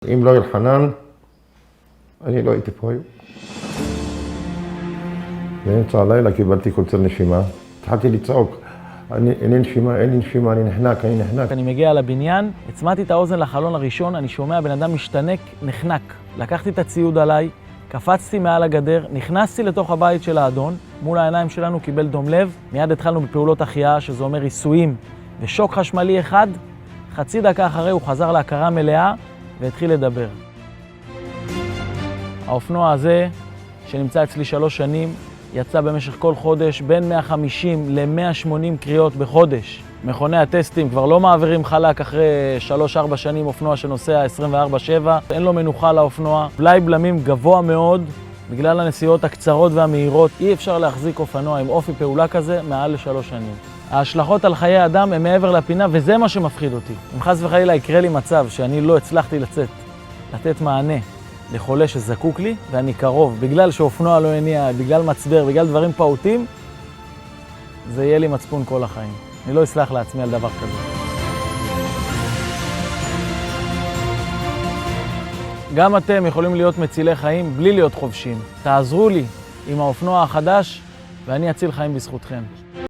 אם לא אלחנן, אני לא הייתי פה היום. באמצע הלילה קיבלתי קוצר נשימה. התחלתי לצעוק, אין לי נשימה, אני נחנק. אני מגיע לבניין, הצמדתי את האוזן לחלון הראשון, אני שומע בן אדם משתנק, נחנק. לקחתי את הציוד עליי, קפצתי מעל הגדר, נכנסתי לתוך הבית של האדון, מול העיניים שלנו קיבל דום לב, מיד התחלנו בפעולות החייאה, שזה אומר עיסויים ושוק חשמלי אחד. חצי דקה אחרי הוא חזר להכרה מלאה והתחיל לדבר. האופנוע הזה, שנמצא אצלי 3 שנים, יצא במשך כל חודש בין 150 ל-180 קריאות בחודש. מכוני הטסטים כבר לא מעבירים חלק אחרי 3-4 שנים אופנוע שנוסע 24/7. אין לו מנוחה לאופנוע. בלאי בלמים גבוה מאוד. בגלל הנסיעות הקצרות והמהירות אי אפשר להחזיק אופנוע עם אופי פעולה כזה מעל ל3 שנים. ההשלכות על חיי אדם הם מעבר לפינה, וזה מה שמפחיד אותי. אם חס וחלילה יקרה לי מצב שאני לא הצלחתי לתת מענה לחולה שזקוק לי, ואני קרוב, בגלל שאופנוע לא הניע, בגלל מצבר, בגלל דברים פעוטים, זה יהיה לי מצפון כל החיים. אני לא אסלח לעצמי על דבר כזה. גם אתם יכולים להיות מצילי חיים בלי להיות חובשים. תעזרו לי עם האופנוע החדש, ואני אציל חיים בזכותכם.